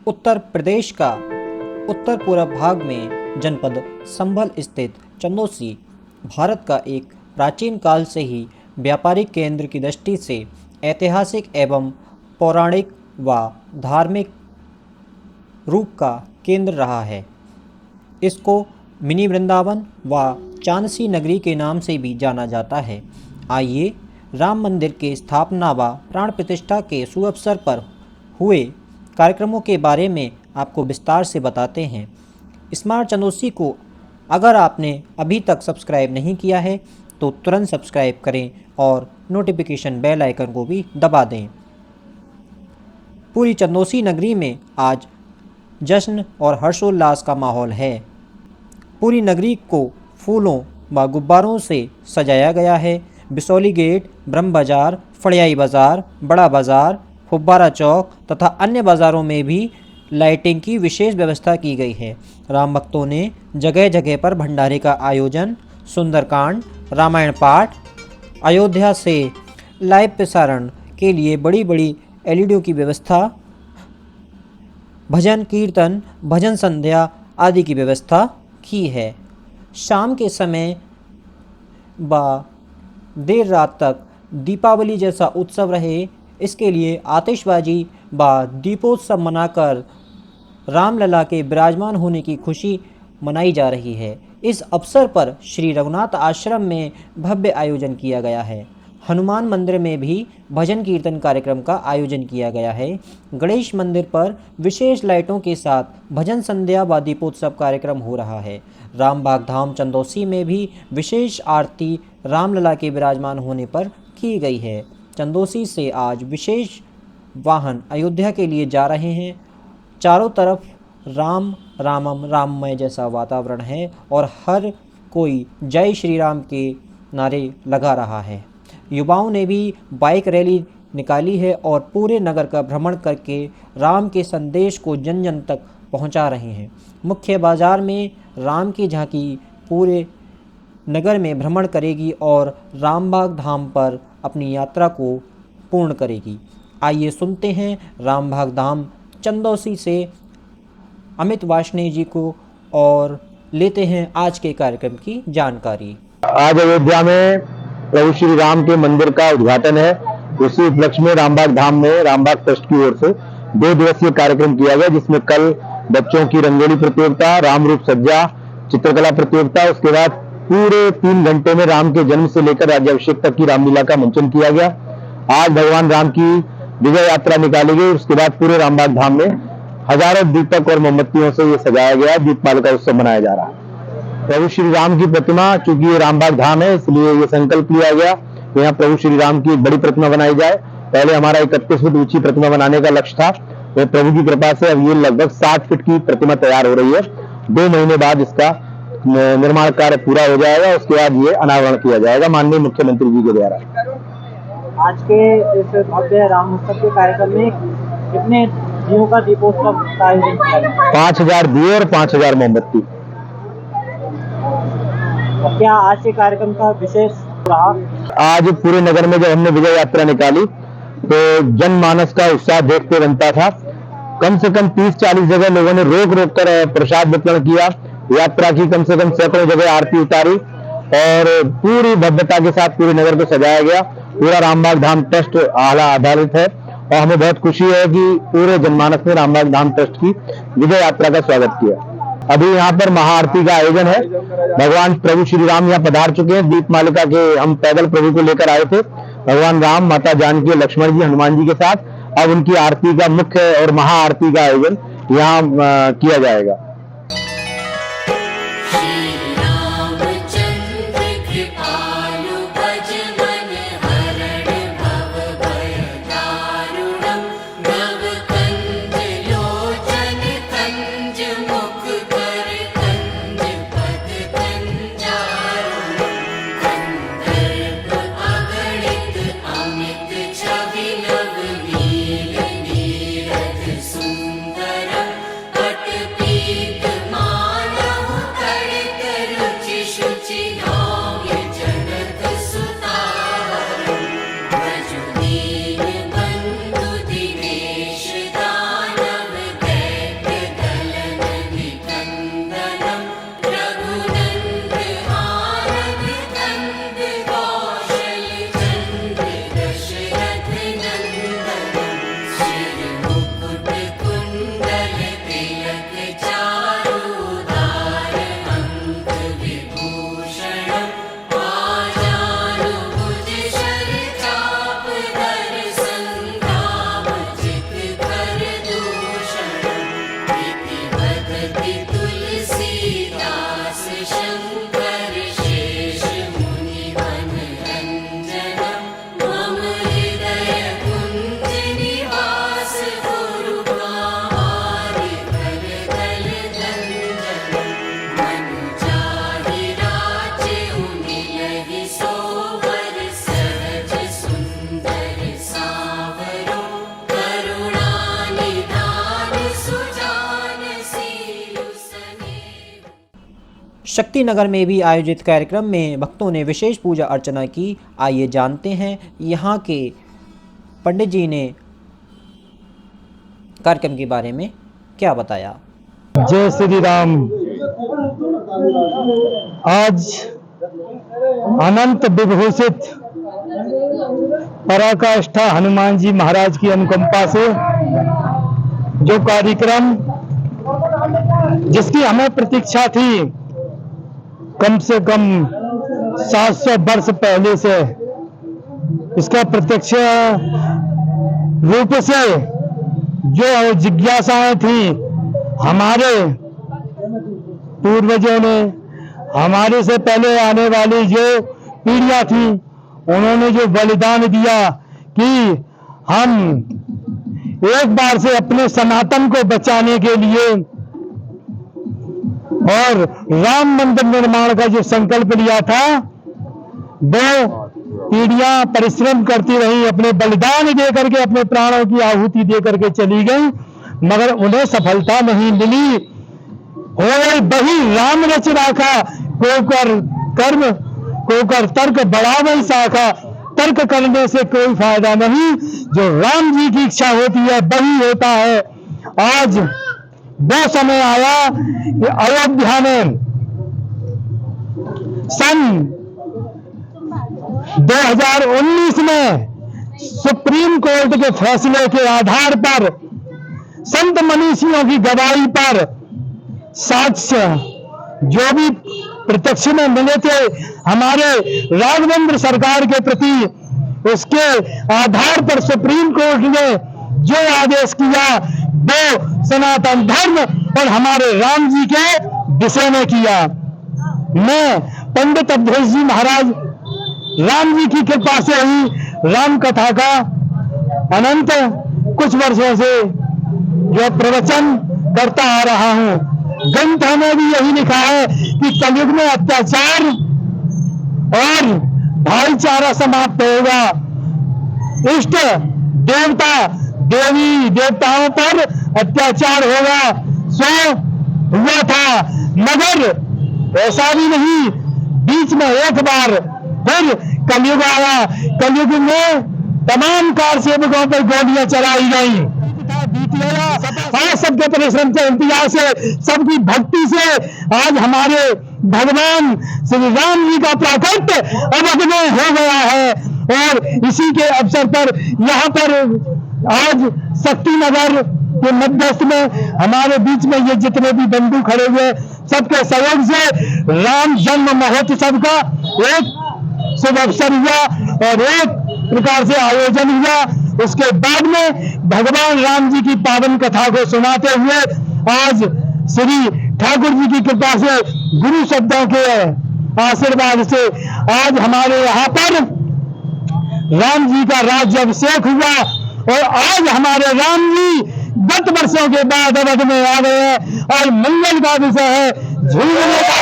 उत्तर प्रदेश का उत्तर पूर्व भाग में जनपद संभल स्थित चंदौसी भारत का एक प्राचीन काल से ही व्यापारिक केंद्र की दृष्टि से ऐतिहासिक एवं पौराणिक व धार्मिक रूप का केंद्र रहा है। इसको मिनी वृंदावन व चांदसी नगरी के नाम से भी जाना जाता है। आइए राम मंदिर के स्थापना व प्राण प्रतिष्ठा के सुअवसर पर हुए कार्यक्रमों के बारे में आपको विस्तार से बताते हैं। स्मार्ट चंदौसी को अगर आपने अभी तक सब्सक्राइब नहीं किया है तो तुरंत सब्सक्राइब करें और नोटिफिकेशन बेल आइकन को भी दबा दें। पूरी चंदौसी नगरी में आज जश्न और हर्षोल्लास का माहौल है। पूरी नगरी को फूलों व गुब्बारों से सजाया गया है। बिसौली गेट, ब्रह्म बाजार, फड़ियाई बाजार, बड़ा बाजार, फुब्बारा चौक तथा अन्य बाज़ारों में भी लाइटिंग की विशेष व्यवस्था की गई है। राम भक्तों ने जगह जगह पर भंडारे का आयोजन, सुंदरकांड, रामायण पाठ, अयोध्या से लाइव प्रसारण के लिए बड़ी बड़ी एलईडी की व्यवस्था, भजन कीर्तन, भजन संध्या आदि की व्यवस्था की है। शाम के समय व देर रात तक दीपावली जैसा उत्सव रहे, इसके लिए आतिशबाजी व दीपोत्सव मनाकर रामलला के विराजमान होने की खुशी मनाई जा रही है। इस अवसर पर श्री रघुनाथ आश्रम में भव्य आयोजन किया गया है। हनुमान मंदिर में भी भजन कीर्तन कार्यक्रम का आयोजन किया गया है। गणेश मंदिर पर विशेष लाइटों के साथ भजन संध्या व दीपोत्सव कार्यक्रम हो रहा है। रामबाग धाम चंदौसी में भी विशेष आरती रामलला के विराजमान होने पर की गई है। चंदौसी से आज विशेष वाहन अयोध्या के लिए जा रहे हैं। चारों तरफ राम रामम राममय जैसा वातावरण है और हर कोई जय श्री राम के नारे लगा रहा है। युवाओं ने भी बाइक रैली निकाली है और पूरे नगर का भ्रमण करके राम के संदेश को जन जन तक पहुंचा रहे हैं। मुख्य बाजार में राम की झांकी पूरे नगर में भ्रमण करेगी और रामबाग धाम पर अपनी यात्रा को पूर्ण करेगी। आइए सुनते हैं रामबाग धाम चंदौसी से अमित वार्ष्णेय जी को और लेते हैं आज के कार्यक्रम की जानकारी। आज अयोध्या में प्रभु श्री राम के मंदिर का उद्घाटन है। उसी उपलक्ष्य में रामबाग धाम में रामबाग ट्रस्ट की ओर से 2 दिवसीय कार्यक्रम किया गया, जिसमें कल बच्चों की रंगोली प्रतियोगिता, राम रूप सज्जा, चित्रकला प्रतियोगिता, उसके बाद पूरे 3 घंटे में राम के जन्म से लेकर राज्याभिषेक तक की रामलीला का मंचन किया गया। आज भगवान राम की विजय यात्रा निकाली गई। उसके बाद पूरे रामबाग धाम में हजारों दीपक और मोमबत्तियों से ये सजाया गया, दीपमाला का उत्सव मनाया जा रहा है। प्रभु श्री राम की प्रतिमा, चूंकि ये रामबाग धाम है इसलिए ये संकल्प लिया गया कि यहाँ प्रभु श्री राम की एक बड़ी प्रतिमा बनाई जाए। पहले हमारा 31 फुट ऊंची प्रतिमा बनाने का लक्ष्य था, तो प्रभु की कृपा से अब ये लगभग 60 फीट की प्रतिमा तैयार हो रही है। 2 महीने बाद इसका निर्माण कार्य पूरा हो जाएगा। उसके बाद ये अनावरण किया जाएगा माननीय मुख्यमंत्री जी के द्वारा। आज के इस भव्य राम उत्सव के कार्यक्रम में कितने दियों का दीपोत्सव का आयोजन किया गया? 5000 दिए और 5000 मोमबत्ती। क्या आज के कार्यक्रम का विशेष रहा? आज पूरे नगर में जब हमने विजय यात्रा निकाली तो जनमानस का उत्साह देखते बनता था। कम से कम 30-40 जगह लोगों ने रोक रोक कर प्रसाद वितरण किया। यात्रा की कम से कम सैकड़ों जगह आरती उतारी और पूरी भव्यता के साथ पूरे नगर को सजाया गया। पूरा रामबाग धाम ट्रस्ट आला आधारित है और हमें बहुत खुशी है कि पूरे जनमानस ने रामबाग धाम ट्रस्ट की विजय यात्रा का स्वागत किया। अभी यहाँ पर महाआरती का आयोजन है। भगवान प्रभु श्री राम यहाँ पधार चुके हैं। दीप मालिका के हम पैदल प्रभु को लेकर आए थे, भगवान राम, माता जानकी, लक्ष्मण जी, हनुमान जी के साथ। अब उनकी आरती का मुख्य और महाआरती का आयोजन यहाँ किया जाएगा। सुंदर पट पीत शक्ति नगर में भी आयोजित कार्यक्रम में भक्तों ने विशेष पूजा अर्चना की। आइए जानते हैं यहाँ के पंडित जी ने कार्यक्रम के बारे में क्या बताया। जय श्री राम। आज अनंत विभूषित पराकाष्ठा हनुमान जी महाराज की अनुकंपा से जो कार्यक्रम जिसकी हमें प्रतीक्षा थी कम से कम 700 वर्ष पहले से, इसका प्रत्यक्ष रूप से जो जिज्ञासाएं थी हमारे पूर्वजों ने, हमारे से पहले आने वाली जो पीढ़ियां थी उन्होंने जो बलिदान दिया कि हम एक बार से अपने सनातन को बचाने के लिए और राम मंदिर निर्माण का जो संकल्प लिया था वो पीढ़ियां परिश्रम करती रही, अपने बलिदान दे करके, अपने प्राणों की आहुति दे करके चली गई, मगर उन्हें सफलता नहीं मिली। और वही राम रच राखा, कोकर कर्म कोकर तर्क बढ़ावई शाखा, तर्क करने से कोई फायदा नहीं, जो राम जी की इच्छा होती है वही होता है। आज वो समय आया कि अयोध्या में सन 2019 में सुप्रीम कोर्ट के फैसले के आधार पर, संत मनीषियों की गवाही पर, साक्ष्य जो भी प्रत्यक्ष में मिले थे हमारे राघवेंद्र सरकार के प्रति, उसके आधार पर सुप्रीम कोर्ट ने जो आदेश किया वो सनातन धर्म और हमारे राम जी के विषय में किया। मैं पंडित अवधेश जी महाराज राम जी की कृपा से ही राम कथा का अनंत कुछ वर्षों से जो प्रवचन करता आ रहा हूं। ग्रंथ में भी यही लिखा है कि कलयुग में अत्याचार और भाईचारा समाप्त होगा, इष्ट देवता देवी देवताओं पर अत्याचार होगा। सो हुआ था, मगर ऐसा भी नहीं, बीच में एक बार फिर कलयुग आया। कलयुग में तमाम कार सेवकों पर गोलियां चलाई गई। आज सबके परिश्रम से, इंतजार से, सबकी भक्ति से आज हमारे भगवान श्री राम जी का प्राकट्य अवध में हो गया है। और इसी के अवसर पर यहाँ पर आज शक्ति नगर के मध्यस्थ में हमारे बीच में ये जितने भी बंधु खड़े हुए, सबके सहयोग से राम जन्म महोत्सव का एक शुभ अवसर हुआ और एक प्रकार से आयोजन हुआ। उसके बाद में भगवान राम जी की पावन कथा को सुनाते हुए आज श्री ठाकुर जी की कृपा से, गुरु शब्दों के आशीर्वाद से आज हमारे यहाँ पर राम जी का राज्य अभिषेक हुआ। और आज हमारे राम जी गत वर्षों के बाद अवध में आ गए हैं और मंगल का विषय है झूलने का।